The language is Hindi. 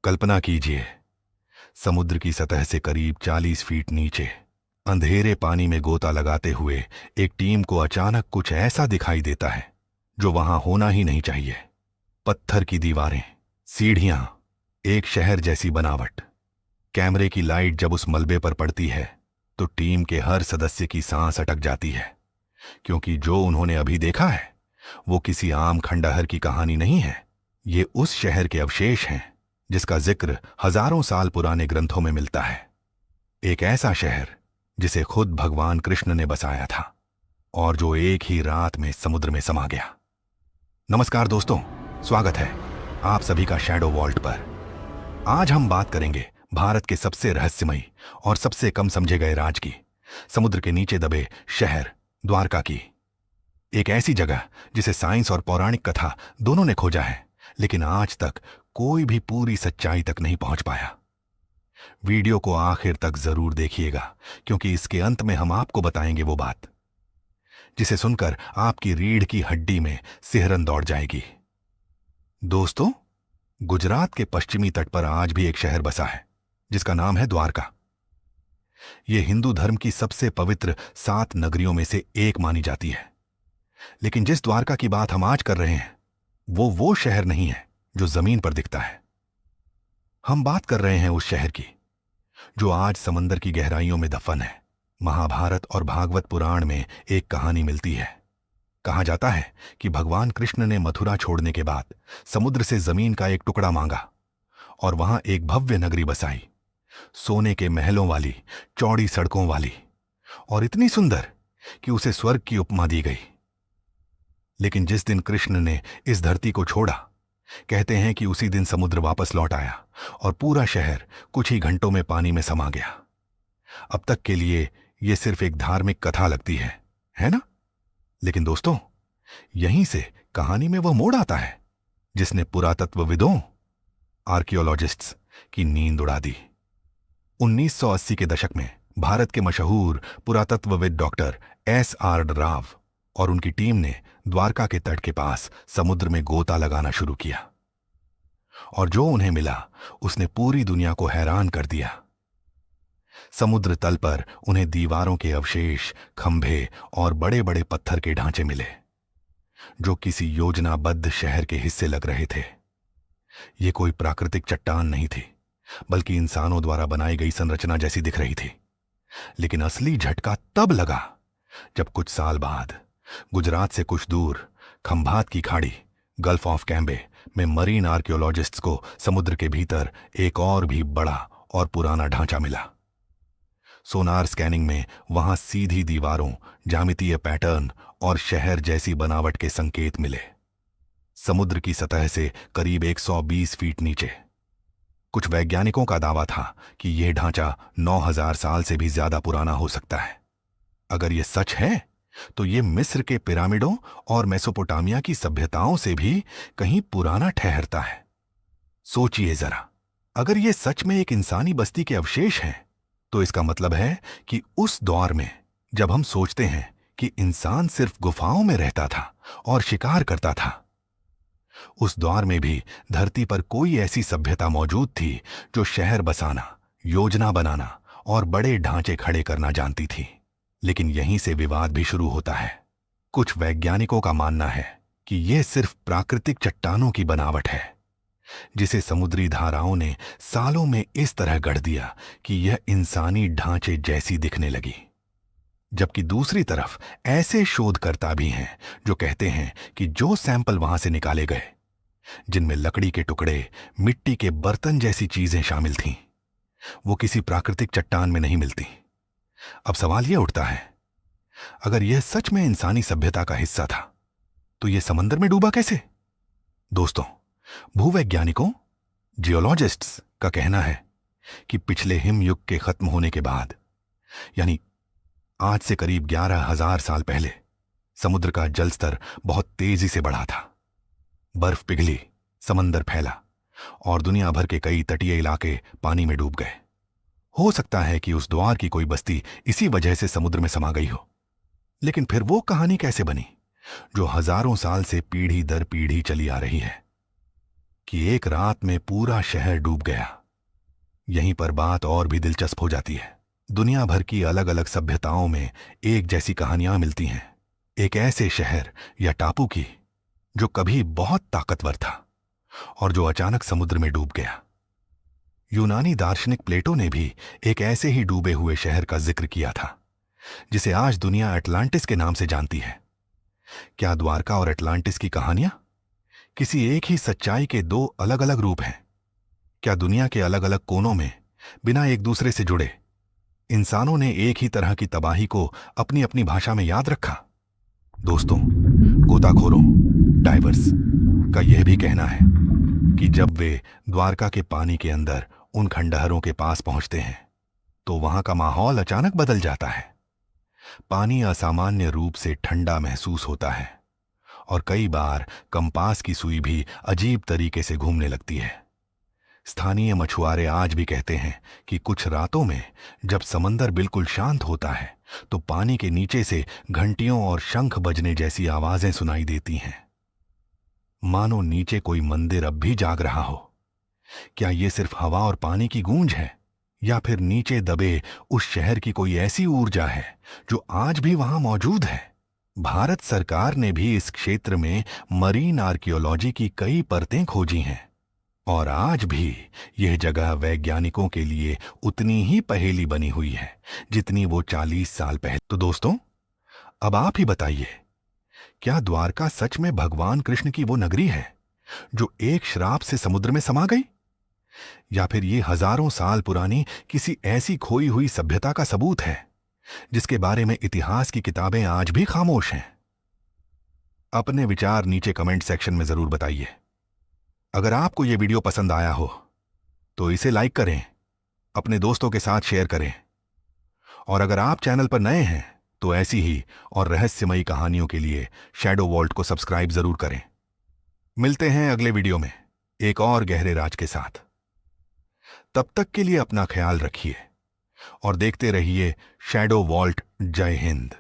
कल्पना कीजिए, समुद्र की सतह से करीब 40 फीट नीचे अंधेरे पानी में गोता लगाते हुए एक टीम को अचानक कुछ ऐसा दिखाई देता है जो वहां होना ही नहीं चाहिए। पत्थर की दीवारें, सीढ़ियां, एक शहर जैसी बनावट। कैमरे की लाइट जब उस मलबे पर पड़ती है तो टीम के हर सदस्य की सांस अटक जाती है, क्योंकि जो उन्होंने अभी देखा है वो किसी आम खंडहर की कहानी नहीं है। ये उस शहर के अवशेष हैं जिसका जिक्र हजारों साल पुराने ग्रंथों में मिलता है। एक ऐसा शहर जिसे खुद भगवान कृष्ण ने बसाया था और जो एक ही रात में समुद्र में समा गया। नमस्कार दोस्तों, स्वागत है आप सभी का शैडो वॉल्ट पर। आज हम बात करेंगे भारत के सबसे रहस्यमयी और सबसे कम समझे गए राज की, समुद्र के नीचे दबे शहर द्वारका की। एक ऐसी जगह जिसे साइंस और पौराणिक कथा दोनों ने खोजा है, लेकिन आज तक कोई भी पूरी सच्चाई तक नहीं पहुंच पाया। वीडियो को आखिर तक जरूर देखिएगा, क्योंकि इसके अंत में हम आपको बताएंगे वो बात जिसे सुनकर आपकी रीढ़ की हड्डी में सिहरन दौड़ जाएगी। दोस्तों, गुजरात के पश्चिमी तट पर आज भी एक शहर बसा है जिसका नाम है द्वारका। यह हिंदू धर्म की सबसे पवित्र 7 नगरियों में से एक मानी जाती है। लेकिन जिस द्वारका की बात हम आज कर रहे हैं वो शहर नहीं है जो जमीन पर दिखता है। हम बात कर रहे हैं उस शहर की जो आज समंदर की गहराइयों में दफन है। महाभारत और भागवत पुराण में एक कहानी मिलती है। कहा जाता है कि भगवान कृष्ण ने मथुरा छोड़ने के बाद समुद्र से जमीन का एक टुकड़ा मांगा और वहां एक भव्य नगरी बसाई, सोने के महलों वाली, चौड़ी सड़कों वाली और इतनी सुंदर कि उसे स्वर्ग की उपमा दी गई। लेकिन जिस दिन कृष्ण ने इस धरती को छोड़ा, कहते हैं कि उसी दिन समुद्र वापस लौट आया और पूरा शहर कुछ ही घंटों में पानी में समा गया। अब तक के लिए यह सिर्फ एक धार्मिक कथा लगती है ना? लेकिन दोस्तों, यहीं से कहानी में वह मोड़ आता है जिसने पुरातत्वविदों, आर्कियोलॉजिस्ट्स की नींद उड़ा दी। 1980 के दशक में भारत के मशहूर पुरातत्वविद डॉक्टर S.R. राव और उनकी टीम ने द्वारका के तट के पास समुद्र में गोता लगाना शुरू किया, और जो उन्हें मिला उसने पूरी दुनिया को हैरान कर दिया। समुद्र तल पर उन्हें दीवारों के अवशेष, खंभे और बड़े बड़े पत्थर के ढांचे मिले जो किसी योजनाबद्ध शहर के हिस्से लग रहे थे। ये कोई प्राकृतिक चट्टान नहीं थी, बल्कि इंसानों द्वारा बनाई गई संरचना जैसी दिख रही थी। लेकिन असली झटका तब लगा जब कुछ साल बाद गुजरात से कुछ दूर खंभात की खाड़ी, गल्फ ऑफ कैम्बे में मरीन आर्कियोलॉजिस्ट्स को समुद्र के भीतर एक और भी बड़ा और पुराना ढांचा मिला। सोनार स्कैनिंग में वहां सीधी दीवारों, ज्यामितीय पैटर्न और शहर जैसी बनावट के संकेत मिले, समुद्र की सतह से करीब 120 फीट नीचे। कुछ वैज्ञानिकों का दावा था कि यह ढांचा 9000 साल से भी ज्यादा पुराना हो सकता है। अगर यह सच है तो यह मिस्र के पिरामिडों और मेसोपोटामिया की सभ्यताओं से भी कहीं पुराना ठहरता है। सोचिए जरा, अगर यह सच में एक इंसानी बस्ती के अवशेष हैं, तो इसका मतलब है कि उस दौर में जब हम सोचते हैं कि इंसान सिर्फ गुफाओं में रहता था और शिकार करता था, उस दौर में भी धरती पर कोई ऐसी सभ्यता मौजूद थी जो शहर बसाना, योजना बनाना और बड़े ढांचे खड़े करना जानती थी। लेकिन यहीं से विवाद भी शुरू होता है। कुछ वैज्ञानिकों का मानना है कि यह सिर्फ प्राकृतिक चट्टानों की बनावट है जिसे समुद्री धाराओं ने सालों में इस तरह गढ़ दिया कि यह इंसानी ढांचे जैसी दिखने लगी। जबकि दूसरी तरफ ऐसे शोधकर्ता भी हैं जो कहते हैं कि जो सैंपल वहां से निकाले गए, जिनमें लकड़ी के टुकड़े, मिट्टी के बर्तन जैसी चीजें शामिल थीं, वो किसी प्राकृतिक चट्टान में नहीं मिलती। अब सवाल यह उठता है, अगर यह सच में इंसानी सभ्यता का हिस्सा था तो यह समंदर में डूबा कैसे? दोस्तों, भूवैज्ञानिकों, जियोलॉजिस्ट्स का कहना है कि पिछले हिमयुग के खत्म होने के बाद, यानी आज से करीब 11,000 साल पहले, समुद्र का जल स्तर बहुत तेजी से बढ़ा था। बर्फ पिघली, समंदर फैला और दुनिया भर के कई तटीय इलाके पानी में डूब गए। हो सकता है कि उस द्वार की कोई बस्ती इसी वजह से समुद्र में समा गई हो। लेकिन फिर वो कहानी कैसे बनी जो हजारों साल से पीढ़ी दर पीढ़ी चली आ रही है? कि एक रात में पूरा शहर डूब गया। यहीं पर बात और भी दिलचस्प हो जाती है। दुनिया भर की अलग अलग सभ्यताओं में एक जैसी कहानियां मिलती हैं, एक ऐसे शहर या टापू की जो कभी बहुत ताकतवर था और जो अचानक समुद्र में डूब गया। यूनानी दार्शनिक प्लेटो ने भी एक ऐसे ही डूबे हुए शहर का जिक्र किया था, जिसे आज दुनिया अटलांटिस के नाम से जानती है। क्या द्वारका और अटलांटिस की कहानियां किसी एक ही सच्चाई के दो अलग अलग रूप हैं? क्या दुनिया के अलग अलग कोनों में बिना एक दूसरे से जुड़े इंसानों ने एक ही तरह की तबाही को अपनी अपनी भाषा में याद रखा? दोस्तों, गोताखोरों, डाइवर्स का यह भी कहना है कि जब वे द्वारका के पानी के अंदर उन खंडहरों के पास पहुंचते हैं तो वहां का माहौल अचानक बदल जाता है। पानी असामान्य रूप से ठंडा महसूस होता है और कई बार कंपास की सुई भी अजीब तरीके से घूमने लगती है। स्थानीय मछुआरे आज भी कहते हैं कि कुछ रातों में जब समंदर बिल्कुल शांत होता है तो पानी के नीचे से घंटियों और शंख बजने जैसी आवाजें सुनाई देती हैं, मानो नीचे कोई मंदिर अब भी जाग रहा हो। क्या ये सिर्फ हवा और पानी की गूंज है, या फिर नीचे दबे उस शहर की कोई ऐसी ऊर्जा है जो आज भी वहां मौजूद है? भारत सरकार ने भी इस क्षेत्र में मरीन आर्कियोलॉजी की कई परतें खोजी हैं और आज भी यह जगह वैज्ञानिकों के लिए उतनी ही पहेली बनी हुई है जितनी वो 40 साल पहले। तो दोस्तों, अब आप ही बताइए, क्या द्वारका सच में भगवान कृष्ण की वो नगरी है जो एक श्राप से समुद्र में समा गई, या फिर ये हजारों साल पुरानी किसी ऐसी खोई हुई सभ्यता का सबूत है जिसके बारे में इतिहास की किताबें आज भी खामोश हैं? अपने विचार नीचे कमेंट सेक्शन में जरूर बताइए। अगर आपको यह वीडियो पसंद आया हो तो इसे लाइक करें, अपने दोस्तों के साथ शेयर करें, और अगर आप चैनल पर नए हैं तो ऐसी ही और रहस्यमयी कहानियों के लिए शैडो वॉल्ट को सब्सक्राइब जरूर करें। मिलते हैं अगले वीडियो में एक और गहरे राज के साथ। तब तक के लिए अपना ख्याल रखिए और देखते रहिए शैडो वॉल्ट। जय हिंद।